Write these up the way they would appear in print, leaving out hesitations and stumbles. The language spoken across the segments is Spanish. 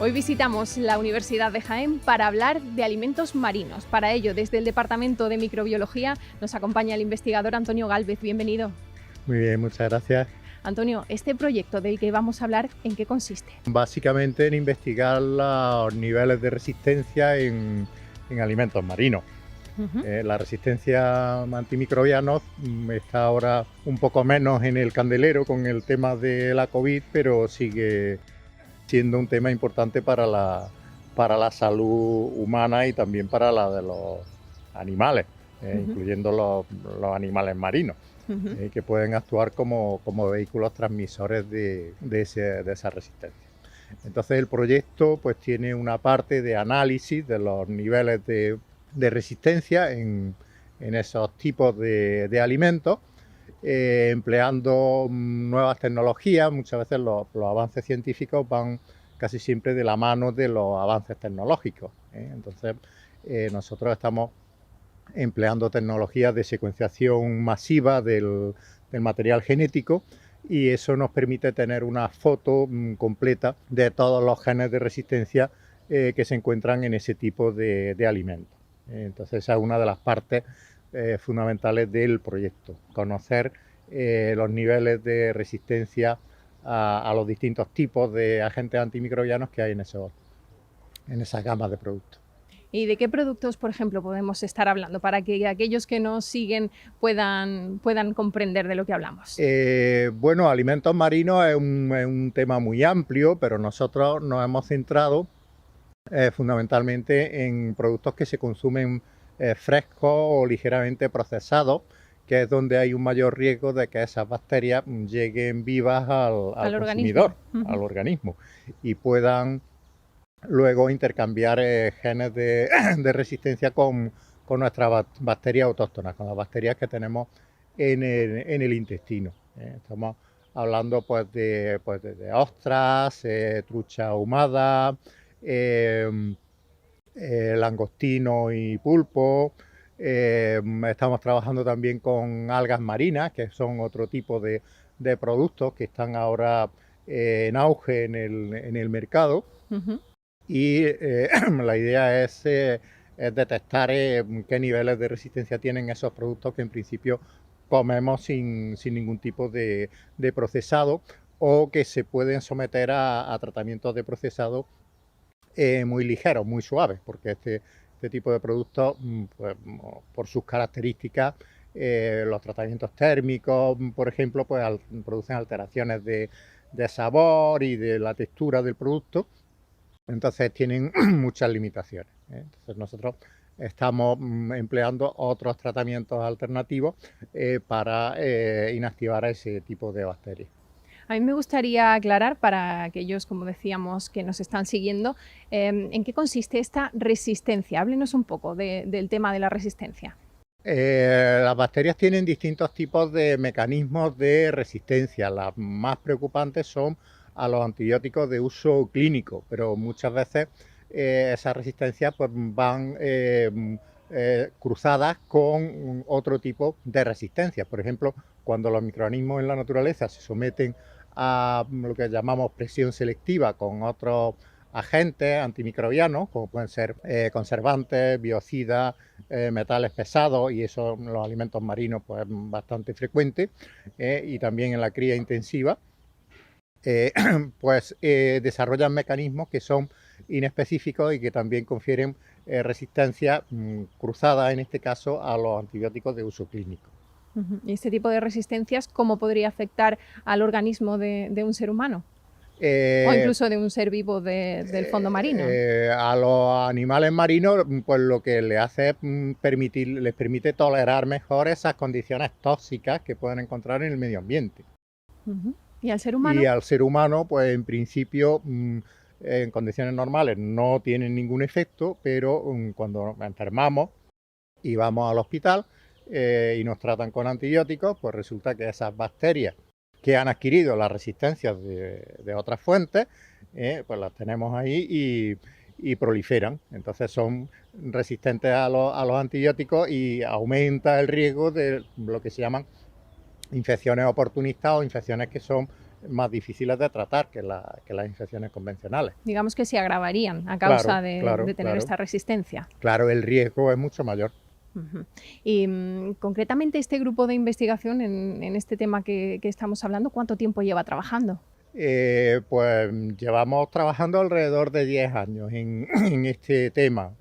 Hoy visitamos la Universidad de Jaén para hablar de alimentos marinos. Para ello, desde el Departamento de Microbiología, nos acompaña el investigador Antonio Gálvez. Bienvenido. Muy bien, muchas gracias. Antonio, este proyecto del que vamos a hablar, ¿en qué consiste? Básicamente en investigar los niveles de resistencia en alimentos marinos. La resistencia a antimicrobianos está ahora un poco menos en el candelero con el tema de la COVID, pero sigue siendo un tema importante para la salud humana y también para la de los animales, incluyendo los animales marinos, que pueden actuar como vehículos transmisores de esa resistencia. Entonces el proyecto pues tiene una parte de análisis de los niveles de resistencia en esos tipos de alimentos, empleando nuevas tecnologías. Muchas veces los avances científicos van casi siempre de la mano de los avances tecnológicos. Entonces nosotros estamos empleando tecnologías de secuenciación masiva del material genético, y eso nos permite tener una foto completa de todos los genes de resistencia que se encuentran en ese tipo de alimentos. Entonces esa es una de las partes fundamentales del proyecto, conocer los niveles de resistencia a los distintos tipos de agentes antimicrobianos que hay en esas gamas de productos. ¿Y de qué productos, por ejemplo, podemos estar hablando para que aquellos que nos siguen puedan comprender de lo que hablamos? Bueno, alimentos marinos es un tema muy amplio, pero nosotros nos hemos centrado fundamentalmente en productos que se consumen frescos o ligeramente procesados, que es donde hay un mayor riesgo de que esas bacterias lleguen vivas al consumidor, al organismo, y puedan luego intercambiar genes de resistencia con nuestras bacterias autóctonas, con las bacterias que tenemos en el intestino. Estamos hablando pues de ostras, trucha ahumada, langostino y pulpo. Estamos trabajando también con algas marinas, que son otro tipo de productos que están ahora en auge en el mercado. Y la idea es detectar qué niveles de resistencia tienen esos productos que en principio comemos sin ningún tipo de procesado, o que se pueden someter a tratamientos de procesado muy ligeros, muy suaves, porque este tipo de productos, pues, por sus características, los tratamientos térmicos, por ejemplo, pues producen alteraciones de sabor y de la textura del producto. Entonces tienen muchas limitaciones. Entonces nosotros estamos empleando otros tratamientos alternativos para inactivar a ese tipo de bacterias. A mí me gustaría aclarar para aquellos, como decíamos, que nos están siguiendo, ¿en qué consiste esta resistencia? Háblenos un poco del tema de la resistencia. Las bacterias tienen distintos tipos de mecanismos de resistencia. Las más preocupantes son a los antibióticos de uso clínico, pero muchas veces esas resistencias pues, van cruzadas con otro tipo de resistencias. Por ejemplo, cuando los microorganismos en la naturaleza se someten a lo que llamamos presión selectiva con otros agentes antimicrobianos, como pueden ser conservantes, biocidas, metales pesados, y eso en los alimentos marinos pues, es bastante frecuente, y también en la cría intensiva, pues desarrollan mecanismos que son inespecíficos y que también confieren resistencia cruzada, en este caso, a los antibióticos de uso clínico. ¿Y este tipo de resistencias cómo podría afectar al organismo de un ser humano? O incluso de un ser vivo del fondo marino. A los animales marinos, pues lo que les hace es les permite tolerar mejor esas condiciones tóxicas que pueden encontrar en el medio ambiente. ¿Y al ser humano? Y al ser humano, pues en principio, en condiciones normales no tienen ningún efecto, pero cuando nos enfermamos y vamos al hospital y nos tratan con antibióticos, pues resulta que esas bacterias que han adquirido las resistencias de otras fuentes, pues las tenemos ahí y proliferan. Entonces son resistentes a los antibióticos y aumenta el riesgo de lo que se llaman infecciones oportunistas o infecciones que son más difíciles de tratar que las infecciones convencionales. Digamos que se agravarían a causa Claro, de tener claro. esta resistencia. Claro, el riesgo es mucho mayor. Ujú. Y concretamente este grupo de investigación en este tema que estamos hablando, ¿cuánto tiempo lleva trabajando? Pues llevamos trabajando alrededor de 10 años en este tema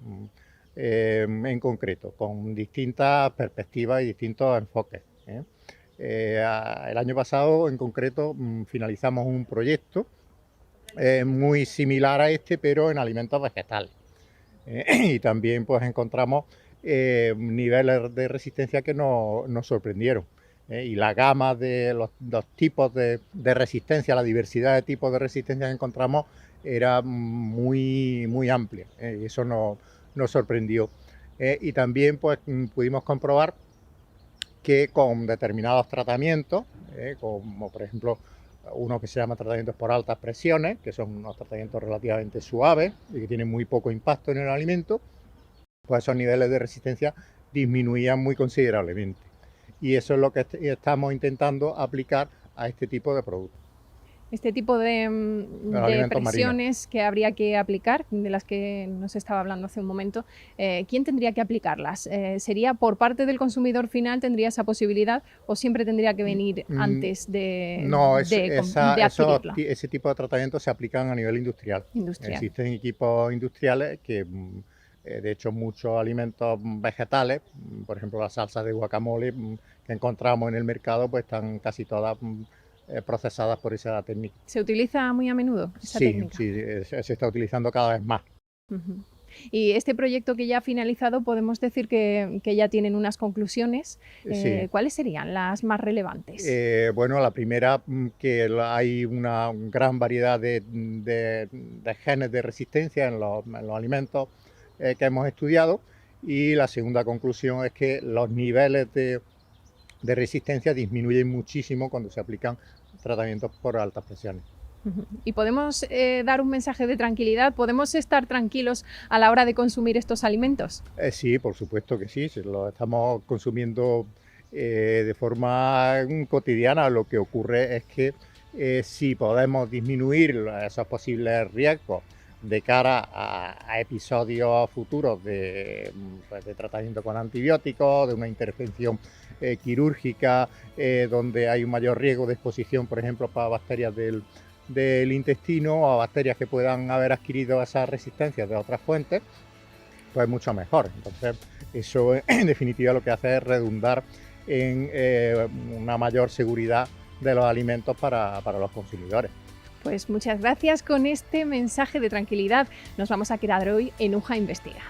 en concreto, con distintas perspectivas y distintos enfoques, ¿eh? El año pasado en concreto finalizamos un proyecto muy similar a este, pero en alimentos vegetales. Y también pues encontramos niveles de resistencia que nos sorprendieron. Y la gama de los tipos de resistencia, la diversidad de tipos de resistencia que encontramos era muy amplia. Y eso nos sorprendió. Y también pues pudimos comprobar que con determinados tratamientos, como por ejemplo uno que se llama tratamientos por altas presiones, que son unos tratamientos relativamente suaves y que tienen muy poco impacto en el alimento, pues esos niveles de resistencia disminuían muy considerablemente. Y eso es lo que estamos intentando aplicar a este tipo de productos. Este tipo de presiones que habría que aplicar, de las que nos estaba hablando hace un momento, ¿quién tendría que aplicarlas? ¿Sería por parte del consumidor final, tendría esa posibilidad, o siempre tendría que venir antes de adquirirla? Ese tipo de tratamientos se aplican a nivel industrial. Existen equipos industriales que, de hecho, muchos alimentos vegetales, por ejemplo, las salsas de guacamole que encontramos en el mercado, pues están casi todas procesadas por esa técnica. ¿Se utiliza muy a menudo esa técnica? Sí, se está utilizando cada vez más. Y este proyecto que ya ha finalizado, podemos decir que ya tienen unas conclusiones. Sí. ¿Cuáles serían las más relevantes? Bueno, la primera, que hay una gran variedad de genes de resistencia en los alimentos que hemos estudiado, y la segunda conclusión es que los niveles de resistencia disminuyen muchísimo cuando se aplican tratamientos por altas presiones. ¿Y podemos dar un mensaje de tranquilidad? ¿Podemos estar tranquilos a la hora de consumir estos alimentos? Sí, por supuesto que sí, lo estamos consumiendo de forma cotidiana. Lo que ocurre es que si podemos disminuir esos posibles riesgos de cara a episodios futuros de tratamiento con antibióticos, de una intervención quirúrgica, donde hay un mayor riesgo de exposición, por ejemplo, para bacterias del intestino, o a bacterias que puedan haber adquirido esas resistencias de otras fuentes, pues mucho mejor. Entonces, eso en definitiva lo que hace es redundar en una mayor seguridad de los alimentos para los consumidores. Pues muchas gracias. Con este mensaje de tranquilidad nos vamos a quedar hoy en UJA Investiga.